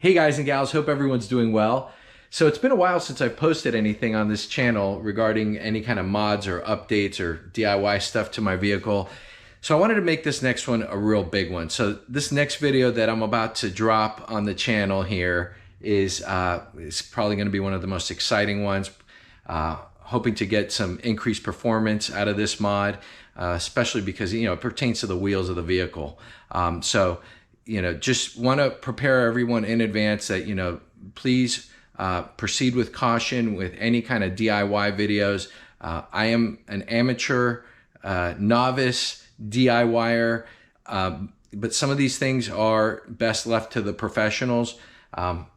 Hey guys and gals, hope everyone's doing well. So it's been a while since I've posted anything on this channel regarding any kind of mods or updates or DIY stuff to my vehicle. So I wanted to make this next one a real big one. So this next video that I'm about to drop on the channel here is probably going to be one of the most exciting ones. Hoping to get some increased performance out of this mod, especially because it pertains to the wheels of the vehicle. Just want to prepare everyone in advance that, please proceed with caution with any kind of DIY videos. I am an amateur, novice DIYer, but some of these things are best left to the professionals. I've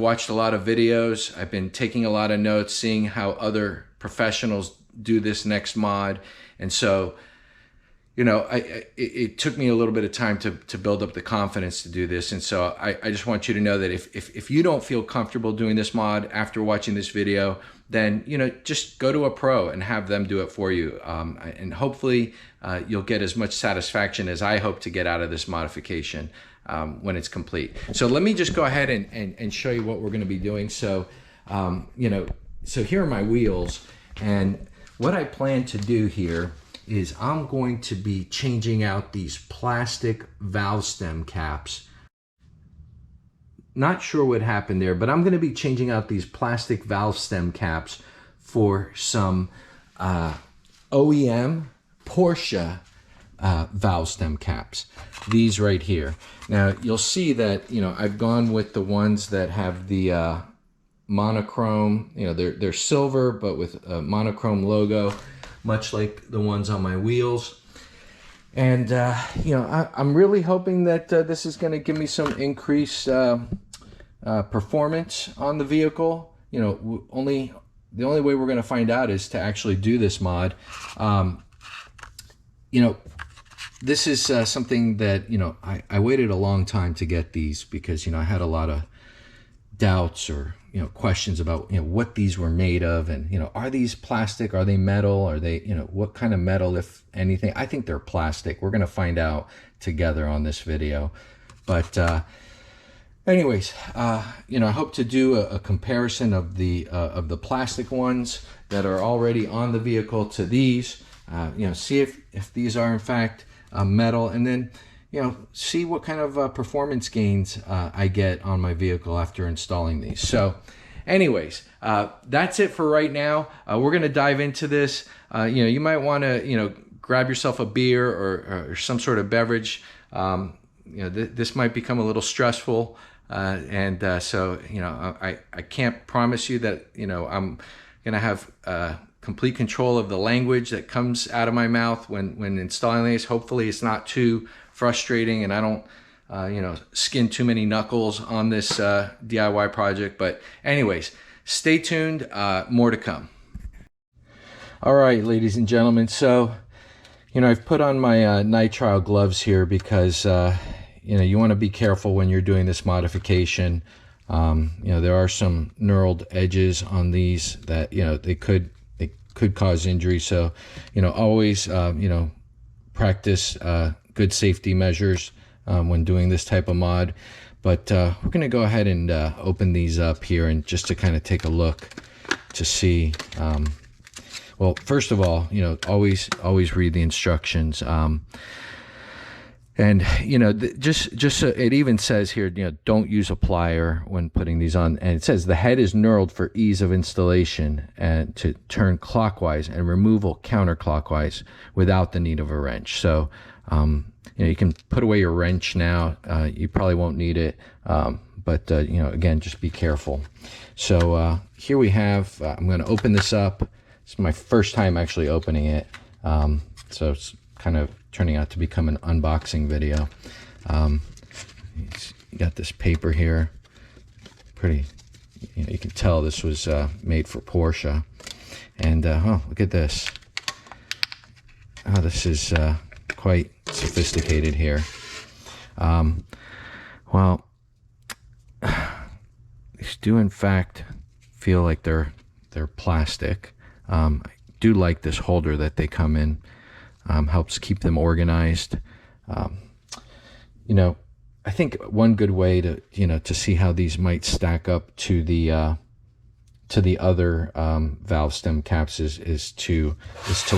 watched a lot of videos. I've been taking a lot of notes, seeing how other professionals do this next mod. And so, it took me a little bit of time to build up the confidence to do this. And so I just want you to know that if you don't feel comfortable doing this mod after watching this video, then, just go to a pro and have them do it for you. And hopefully you'll get as much satisfaction as I hope to get out of this modification when it's complete. So let me just go ahead and show you what we're going to be doing. So, so here are my wheels, and what I plan to do here is I'm going to be changing out these plastic valve stem caps. Not sure what happened there, but I'm going to be changing out these plastic valve stem caps for some OEM Porsche valve stem caps. These right here. Now you'll see that I've gone with the ones that have the monochrome. They're silver but with a monochrome logo, much like the ones on my wheels. And I'm really hoping that this is going to give me some increased performance on the vehicle. The only way we're going to find out is to actually do this mod. This is something that I waited a long time to get these because I had a lot of doubts or questions about what these were made of, and are these plastic, are they metal, are they what kind of metal, if anything. I think they're plastic. We're going to find out together on this video. But anyways, I hope to do a comparison of the plastic ones that are already on the vehicle to these. See if these are in fact metal, and then see what kind of performance gains I get on my vehicle after installing these. So anyways, that's it for right now. We're going to dive into this. You might want to, grab yourself a beer or some sort of beverage. This might become a little stressful. So, I can't promise you that, I'm going to have complete control of the language that comes out of my mouth when installing these. Hopefully it's not too frustrating and I don't skin too many knuckles on this DIY project. But anyways, stay tuned, more to come. All right, ladies and gentlemen, so I've put on my nitrile gloves here because you want to be careful when you're doing this modification. There are some knurled edges on these that they could cause injury. So always practice good safety measures when doing this type of mod. But we're going to go ahead and open these up here, and just to kind of take a look to see. Well, first of all, always read the instructions. And just it even says here, don't use a plier when putting these on. And it says the head is knurled for ease of installation and to turn clockwise and removal counterclockwise without the need of a wrench. So you can put away your wrench now. You probably won't need it, but again, just be careful. So here we have. I'm going to open this up. It's my first time actually opening it, so it's kind of turning out to become an unboxing video. You got this paper here. Pretty. You can tell this was made for Porsche. And oh, look at this. Oh, this is quite sophisticated here. Well, these do in fact feel like they're plastic. I do like this holder that they come in. Helps keep them organized. I think one good way to, to see how these might stack up to the other valve stem caps is to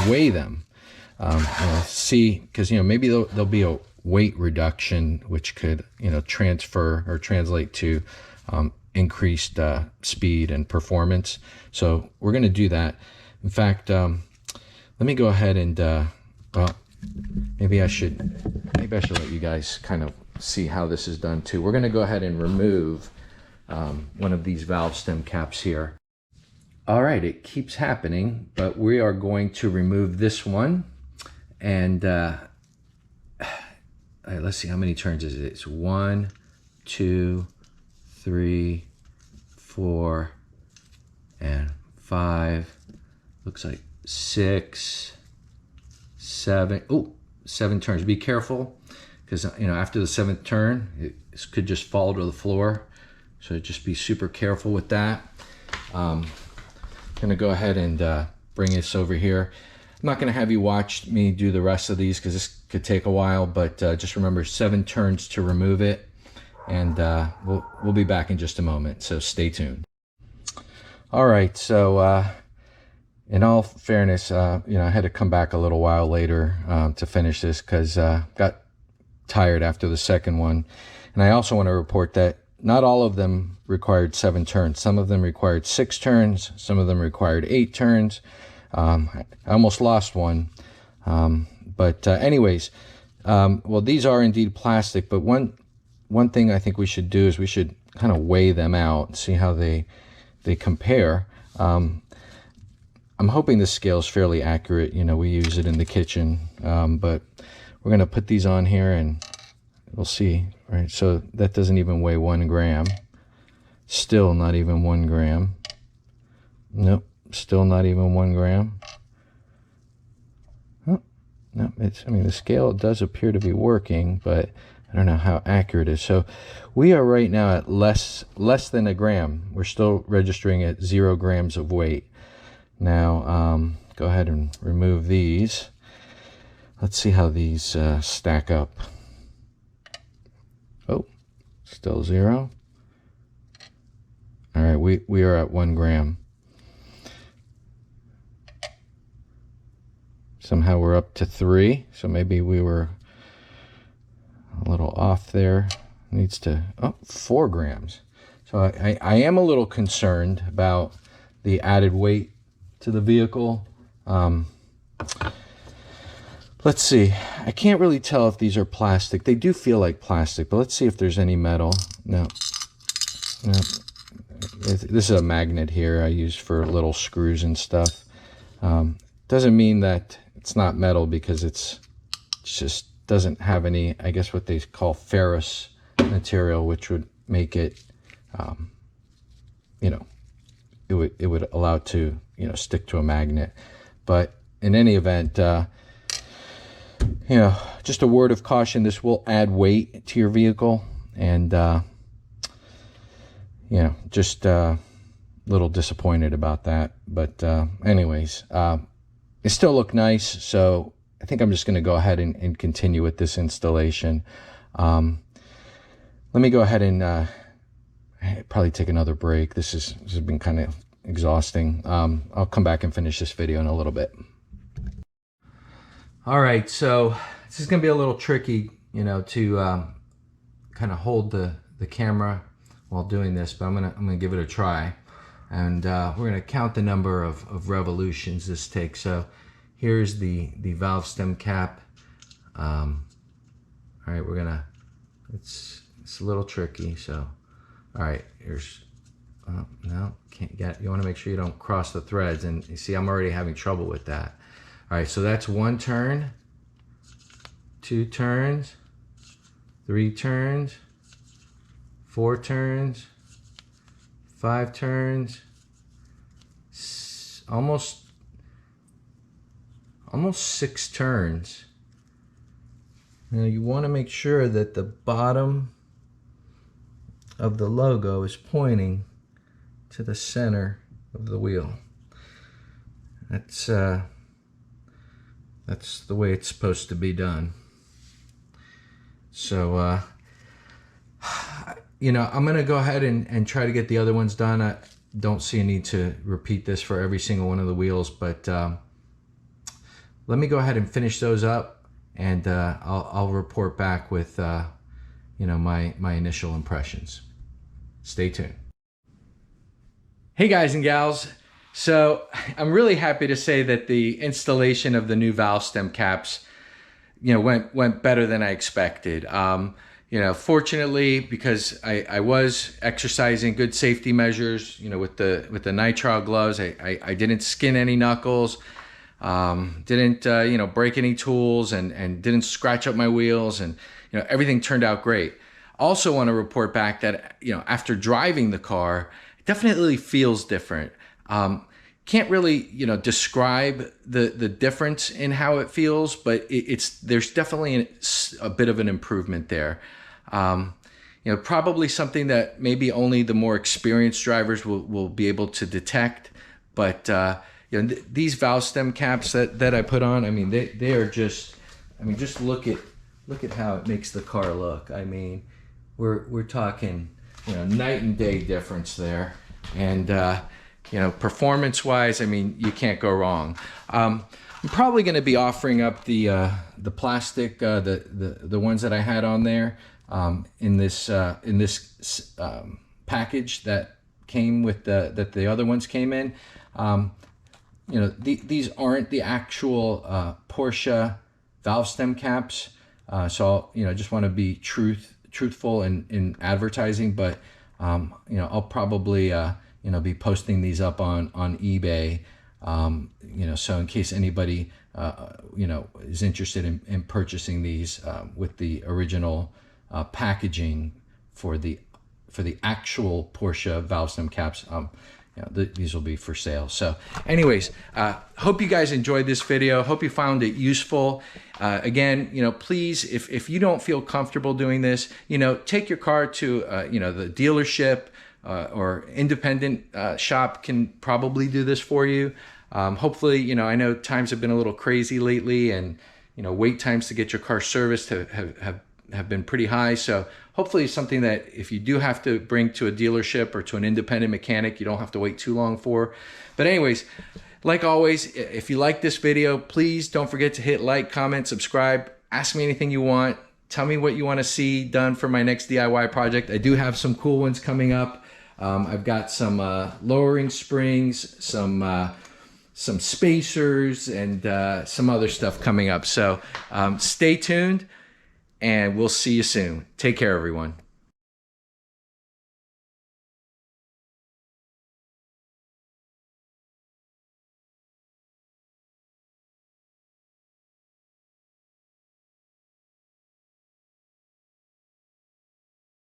weigh them. See, because maybe there'll be a weight reduction which could transfer or translate to increased speed and performance. So we're going to do that. In fact, let me go ahead and well, maybe I should let you guys kind of see how this is done too. We're going to go ahead and remove one of these valve stem caps here. All right, it keeps happening, but we are going to remove this one. And all right, let's see, how many turns is it? It's 1, 2, 3, 4, and 5. Looks like 6, 7. Oh, 7 turns. Be careful, because after the 7th turn, it could just fall to the floor. So just be super careful with that. I'm gonna go ahead and bring this over here. I'm not going to have you watch me do the rest of these because this could take a while, but just remember 7 turns to remove it, and we'll be back in just a moment, so stay tuned. All right, so in all fairness, I had to come back a little while later to finish this because got tired after the second one. And I also want to report that not all of them required 7 turns. Some of them required 6 turns, some of them required 8 turns. I almost lost one, but anyways, well, these are indeed plastic, but one thing I think we should do is we should kind of weigh them out and see how they compare. I'm hoping this scale is fairly accurate. We use it in the kitchen, but we're gonna put these on here and we'll see. Right, so that doesn't even weigh 1 gram. Still not even 1 gram. Nope. Still not even 1 gram. Oh, no, the scale does appear to be working, but I don't know how accurate it is. So we are right now at less than a gram. We're still registering at 0 grams of weight. Now, go ahead and remove these. Let's see how these stack up. Oh, still 0. All right, we are at 1 gram. Somehow we're up to 3, so maybe we were a little off there. Needs to, 4 grams. So I am a little concerned about the added weight to the vehicle. Let's see. I can't really tell if these are plastic. They do feel like plastic, but let's see if there's any metal. No. This is a magnet here I use for little screws and stuff. Doesn't mean that it's not metal, because it just doesn't have any, I guess, what they call ferrous material, which would make it, it would allow it to, stick to a magnet. But in any event, just a word of caution, this will add weight to your vehicle, and, just a little disappointed about that. But anyways, they still look nice, so I think I'm just going to go ahead and continue with this installation. Let me go ahead and probably take another break. This has been kind of exhausting. I'll come back and finish this video in a little bit. All right, so this is going to be a little tricky, to kind of hold the camera while doing this, but I'm gonna give it a try. And we're going to count the number of revolutions this takes. So here's the valve stem cap. All right, we're gonna, it's a little tricky. So, all right, here's, no, can't get, you want to make sure you don't cross the threads. And you see, I'm already having trouble with that. All right, so that's 1 turn, 2 turns, 3 turns, 4 turns, 5 turns, almost 6 turns. Now you want to make sure that the bottom of the logo is pointing to the center of the wheel. That's the way it's supposed to be done. So you know, I'm gonna go ahead and try to get the other ones done. I don't see a need to repeat this for every single one of the wheels, but let me go ahead and finish those up, and I'll report back with you know, my initial impressions. Stay tuned. Hey guys and gals, so I'm really happy to say that the installation of the new valve stem caps, you know, went better than I expected. You know, fortunately, because I was exercising good safety measures, you know, with the nitrile gloves, I didn't skin any knuckles, didn't you know, break any tools, and didn't scratch up my wheels, and you know, everything turned out great. Also want to report back that, you know, after driving the car, it definitely feels different. Can't really, you know, describe the difference in how it feels, but there's definitely a bit of an improvement there. You know, probably something that maybe only the more experienced drivers will be able to detect. But you know, these valve stem caps that I put on, I mean, they are just, I mean, just look at how it makes the car look. I mean, we're talking, you know, night and day difference there. And you know, performance wise, I mean, you can't go wrong. I'm probably going to be offering up the plastic, the ones that I had on there, in this package that came with that the other ones came in. You know, these aren't the actual Porsche valve stem caps, so you know, I just want to be truthful in advertising, but you know, I'll probably you know, be posting these up on eBay, you know, so in case anybody you know, is interested in purchasing these with the original packaging for the actual Porsche valve stem caps, you know, these will be for sale. So anyways, hope you guys enjoyed this video. Hope you found it useful. Again, you know, please, if you don't feel comfortable doing this, you know, take your car to you know, the dealership, or independent shop can probably do this for you. Hopefully, you know, I know times have been a little crazy lately, and you know, wait times to get your car serviced have been pretty high. So hopefully it's something that if you do have to bring to a dealership or to an independent mechanic, you don't have to wait too long for. But anyways, like always, if you like this video, please don't forget to hit like, comment, subscribe, ask me anything you want. Tell me what you want to see done for my next DIY project. I do have some cool ones coming up. I've got some lowering springs, some spacers, and some other stuff coming up. So stay tuned, and we'll see you soon. Take care, everyone.